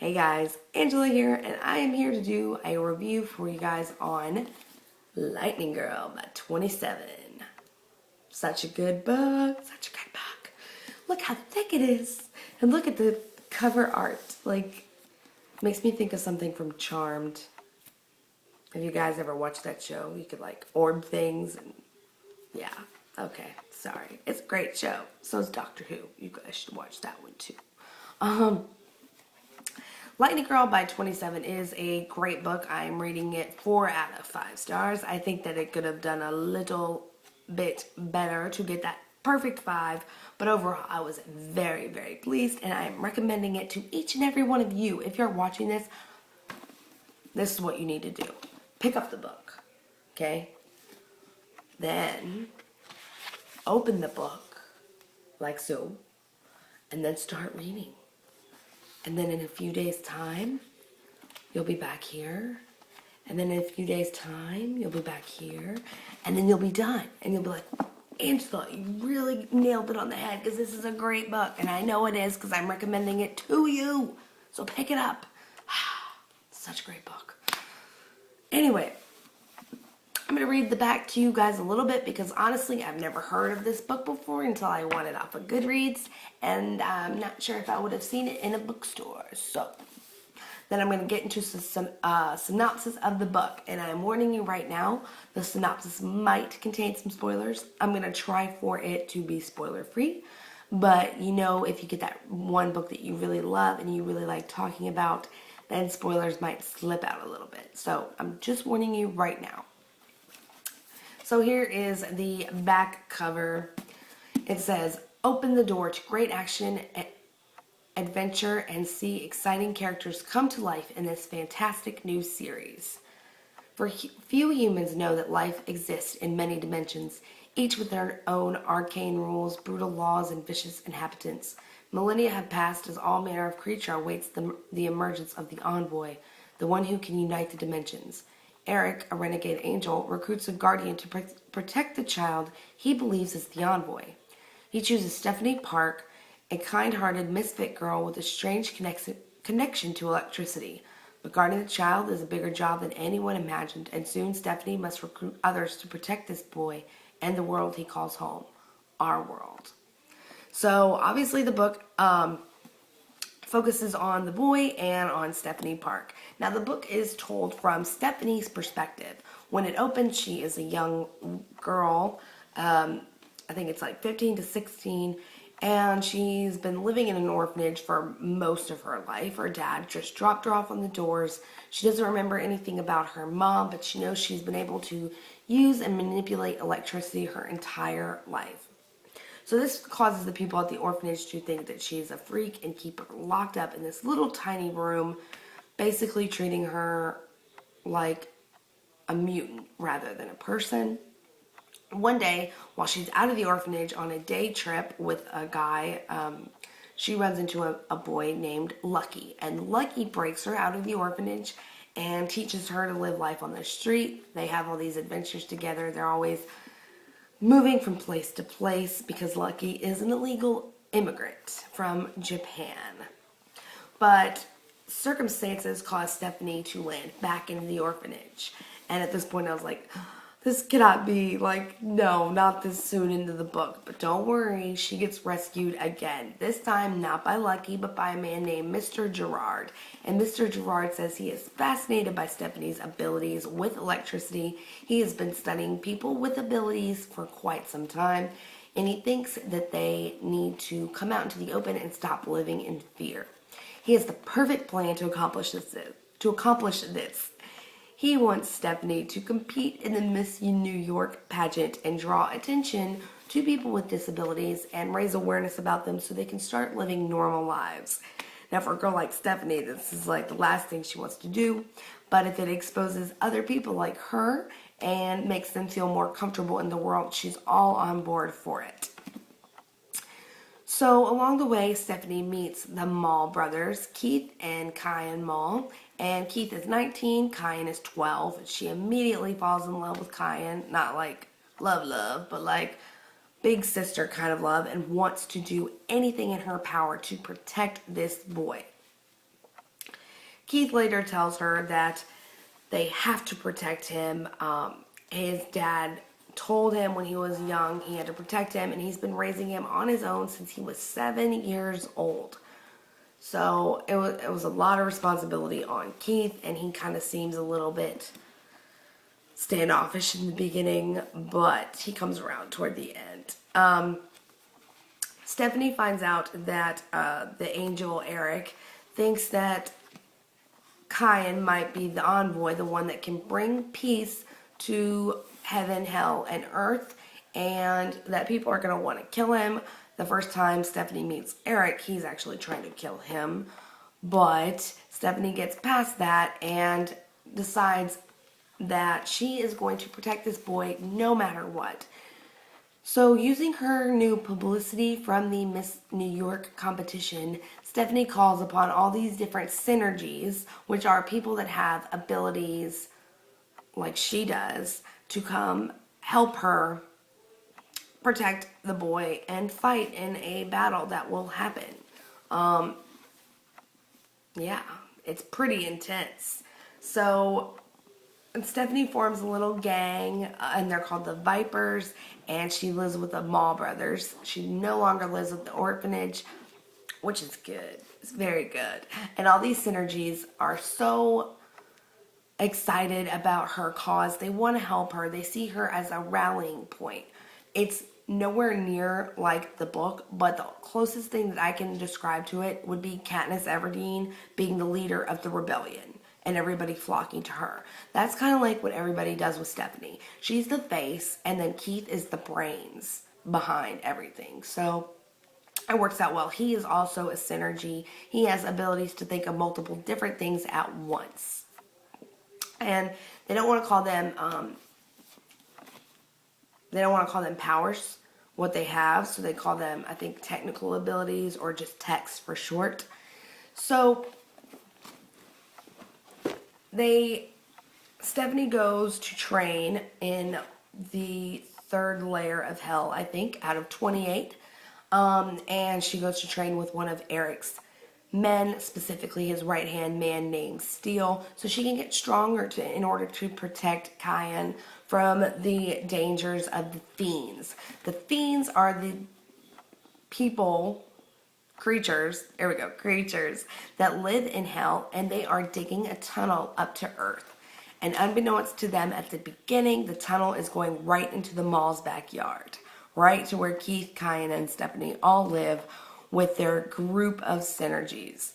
Hey guys, Angela here, and I am here to do a review for you guys on Lightning Girl by 27. Such a good book, such a good book. Look how thick it is, and look at the cover art. Makes me think of something from Charmed. Have you guys ever watched that show? You could orb things, and yeah, okay, sorry. It's a great show. So is Doctor Who. You guys should watch that one too. Lightning Girl by 27 is a great book. I'm rating it 4 out of 5 stars. I think that it could have done a little bit better to get that perfect 5, but overall I was very, very pleased, and I am recommending it to each and every one of you. If you're watching this, this is what you need to do. Pick up the book, okay? Then open the book, like so, and then start reading. And then in a few days' time, you'll be back here. And then in a few days' time, you'll be back here. And then you'll be done. And you'll be like, Angela, you really nailed it on the head because this is a great book. And I know it is because I'm recommending it to you. So pick it up. Such a great book. Anyway, I'm going to read the back to you guys a little bit because honestly, I've never heard of this book before until I won it off of Goodreads, and I'm not sure if I would have seen it in a bookstore. So then I'm going to get into some synopsis of the book, and I'm warning you right now, the synopsis might contain some spoilers. I'm going to try for it to be spoiler free, but you know, if you get that one book that you really love and you really like talking about, then spoilers might slip out a little bit. So I'm just warning you right now. So here is the back cover. It says, open the door to great action, adventure, and see exciting characters come to life in this fantastic new series. For few humans know that life exists in many dimensions, each with their own arcane rules, brutal laws, and vicious inhabitants. Millennia have passed as all manner of creature awaits the emergence of the envoy, the one who can unite the dimensions. Eric, a renegade angel, recruits a guardian to protect the child he believes is the envoy. He chooses Stephanie Park, a kind-hearted misfit girl with a strange connection to electricity. But guarding the child is a bigger job than anyone imagined, and soon Stephanie must recruit others to protect this boy and the world he calls home, our world. So obviously the book focuses on the boy and on Stephanie Park. Now the book is told from Stephanie's perspective. When it opens, she is a young girl, I think it's like 15 to 16, and she's been living in an orphanage for most of her life. Her dad just dropped her off on the doors. She doesn't remember anything about her mom, but she knows she's been able to use and manipulate electricity her entire life. So this causes the people at the orphanage to think that she's a freak and keep her locked up in this little tiny room, basically treating her like a mutant rather than a person. One day, while she's out of the orphanage on a day trip with a guy, she runs into a boy named Lucky. And Lucky breaks her out of the orphanage and teaches her to live life on the street. They have all these adventures together. They're always moving from place to place because Lucky is an illegal immigrant from Japan. But circumstances caused Stephanie to land back into the orphanage. And at this point I was like, this cannot be, no, not this soon into the book. But don't worry, she gets rescued again. This time not by Lucky, but by a man named Mr. Gerard. And Mr. Gerard says he is fascinated by Stephanie's abilities with electricity. He has been studying people with abilities for quite some time, and he thinks that they need to come out into the open and stop living in fear. He has the perfect plan to accomplish this. He wants Stephanie to compete in the Miss New York pageant and draw attention to people with disabilities and raise awareness about them so they can start living normal lives. Now, for a girl like Stephanie, this is the last thing she wants to do, but if it exposes other people like her and makes them feel more comfortable in the world, she's all on board for it. So along the way, Stephanie meets the Mall brothers, Keith and Kyan Mall. And Keith is 19, Kyan is 12. She immediately falls in love with Kyan. Not love, but big sister kind of love, and wants to do anything in her power to protect this boy. Keith later tells her that they have to protect him. His dad told him when he was young he had to protect him, and he's been raising him on his own since he was 7 years old. So it was a lot of responsibility on Keith, and he kind of seems a little bit standoffish in the beginning, but he comes around toward the end. Stephanie finds out that the angel Eric thinks that Kian might be the envoy, the one that can bring peace to heaven, hell, and earth, and that people are going to want to kill him. The first time Stephanie meets Eric, he's actually trying to kill him, but Stephanie gets past that and decides that she is going to protect this boy no matter what. So, using her new publicity from the Miss New York competition, Stephanie calls upon all these different synergies, which are people that have abilities like she does, to come help her protect the boy and fight in a battle that will happen. Yeah, it's pretty intense. So Stephanie forms a little gang, and they're called the Vipers, and she lives with the Mall brothers. She no longer lives with the orphanage, which is good. It's very good. And all these synergies are so excited about her cause. They want to help her. They see her as a rallying point. It's nowhere near like the book, but the closest thing that I can describe to it would be Katniss Everdeen being the leader of the rebellion and everybody flocking to her. That's kind of like what everybody does with Stephanie. She's the face, and then Keith is the brains behind everything. So it works out well. He is also a synergy. He has abilities to think of multiple different things at once. And they don't want to call them powers, what they have, so they call them, I think, technical abilities, or just techs for short. So Stephanie goes to train in the 3rd layer of hell, I think, out of 28. And she goes to train with one of Eric's men, specifically his right-hand man named Steel, so she can get stronger in order to protect Kian from the dangers of the fiends. The fiends are the creatures that live in hell, and they are digging a tunnel up to earth. And unbeknownst to them at the beginning, the tunnel is going right into the Mall's backyard, right to where Keith, Kian, and Stephanie all live with their group of synergies.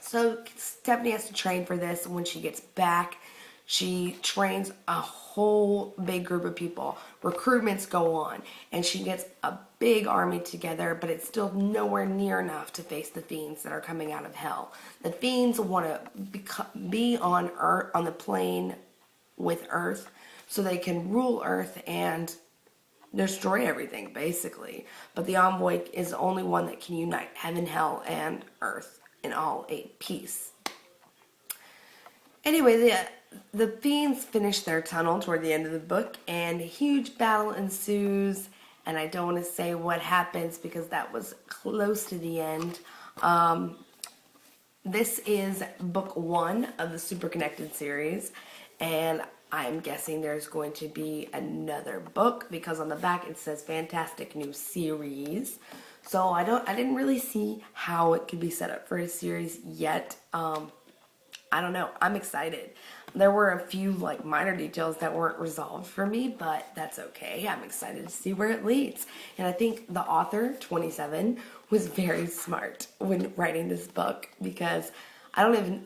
So Stephanie has to train for this. When she gets back, she trains a whole big group of people. Recruitments go on, and she gets a big army together, but it's still nowhere near enough to face the fiends that are coming out of hell. The fiends want to be on Earth, on the plane with Earth, so they can rule Earth and destroy everything, basically. But the envoy is the only one that can unite heaven, hell, and earth in all a piece. Anyway, the fiends finish their tunnel toward the end of the book, and a huge battle ensues. And I don't want to say what happens because that was close to the end. This is book 1 of the Super Connected series, and I'm guessing there's going to be another book because on the back it says Fantastic New Series. So I didn't really see how it could be set up for a series yet. I don't know. I'm excited. There were a few minor details that weren't resolved for me, but that's okay. I'm excited to see where it leads. And I think the author, 27, was very smart when writing this book, because I don't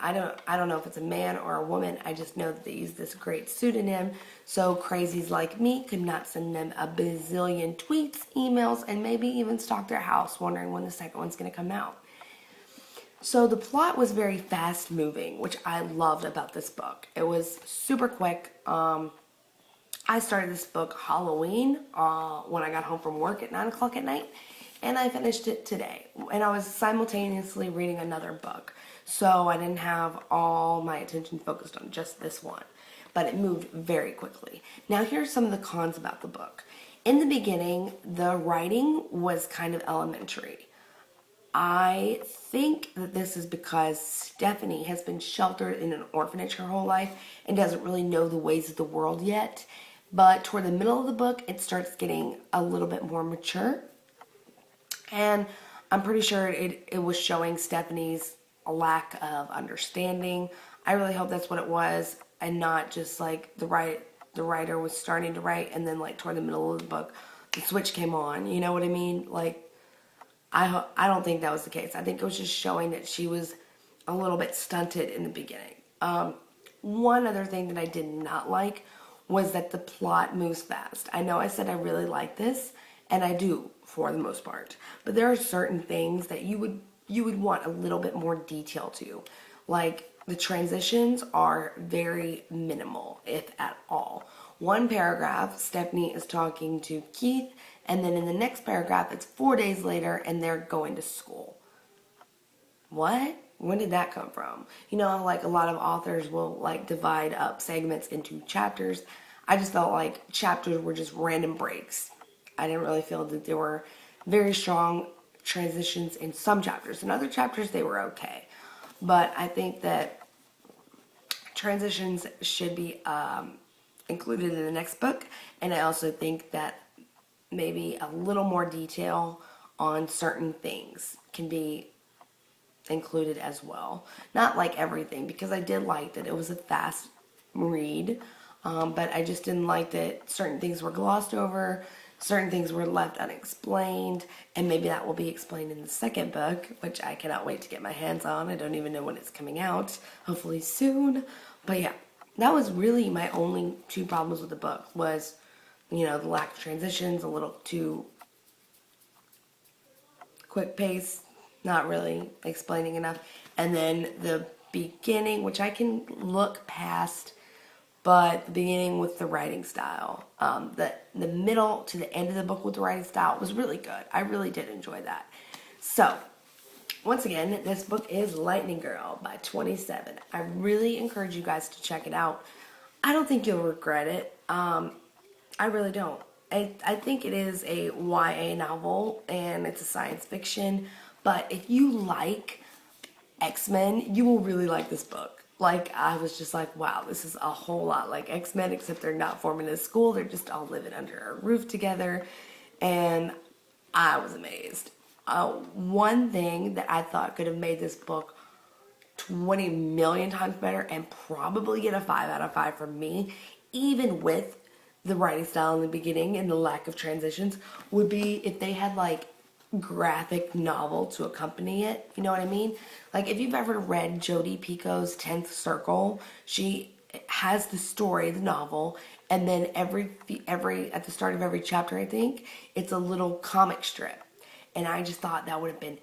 know if it's a man or a woman. I just know that they use this great pseudonym, so crazies like me could not send them a bazillion tweets, emails, and maybe even stalk their house wondering when the second one's going to come out. So the plot was very fast moving, which I loved about this book. It was super quick. I started this book Halloween when I got home from work at 9 o'clock at night, and I finished it today. And I was simultaneously reading another book, so I didn't have all my attention focused on just this one. But it moved very quickly. Now here's some of the cons about the book. In the beginning, the writing was kind of elementary. I think that this is because Stephanie has been sheltered in an orphanage her whole life and doesn't really know the ways of the world yet. But toward the middle of the book, it starts getting a little bit more mature. And I'm pretty sure it was showing Stephanie's lack of understanding. I really hope that's what it was, and not just like the writer was starting to write, and then like toward the middle of the book, the switch came on. You know what I mean? Like, I don't think that was the case. I think it was just showing that she was a little bit stunted in the beginning. One other thing that I did not like was that the plot moves fast. I know I said I really like this, and I do for the most part, but there are certain things that you would want a little bit more detail to. Like, the transitions are very minimal, if at all. One paragraph, Stephanie is talking to Keith, and then in the next paragraph, it's 4 days later, and they're going to school. What? When did that come from? You know, like a lot of authors will like divide up segments into chapters. I just felt like chapters were just random breaks. I didn't really feel that there were very strong transitions in some chapters. In other chapters, they were okay. But I think that transitions should be included in the next book. And I also think that maybe a little more detail on certain things can be included as well. Not like everything, because I did like that it was a fast read. But I just didn't like that certain things were glossed over, certain things were left unexplained, and maybe that will be explained in the second book, which I cannot wait to get my hands on. I don't even know when it's coming out, hopefully soon. But yeah, that was really my only two problems with the book was, you know, the lack of transitions, a little too quick pace, not really explaining enough, and then the beginning, which I can look past, but the beginning with the writing style, the middle to the end of the book with the writing style was really good. I really did enjoy that. So, once again, this book is Lightning Girl by 27. I really encourage you guys to check it out. I don't think you'll regret it. I really don't. I think it is a YA novel, and it's a science fiction, but if you like X-Men, you will really like this book. Like, I was just like, wow, this is a whole lot like X-Men, except they're not forming a school. They're just all living under a roof together. And I was amazed. One thing that I thought could have made this book 20 million times better and probably get a 5 out of 5 from me, even with the writing style in the beginning and the lack of transitions, would be if they had like graphic novel to accompany it. You know what I mean? Like, if you've ever read Jodi Picoult's 10th Circle, she has the story, the novel, and then every at the start of every chapter, I think, it's a little comic strip. And I just thought that would have been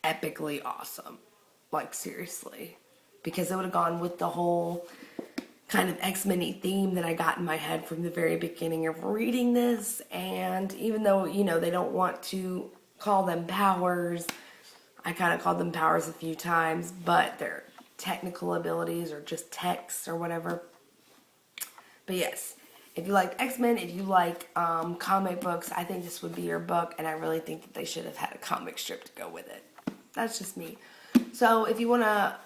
epically awesome. Like, seriously. Because it would have gone with the whole kind of X-Men-y theme that I got in my head from the very beginning of reading this. And even though, you know, they don't want to call them powers, I kind of called them powers a few times, but they're technical abilities or just techs or whatever. But yes, if you like X-Men, if you like comic books, I think this would be your book, and I really think that they should have had a comic strip to go with it. That's just me. So if you want to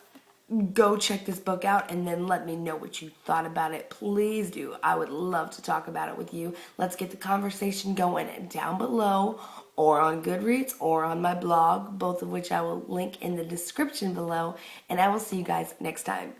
go check this book out and then let me know what you thought about it, please do. I would love to talk about it with you. Let's get the conversation going down below, or on Goodreads, or on my blog, both of which I will link in the description below, and I will see you guys next time.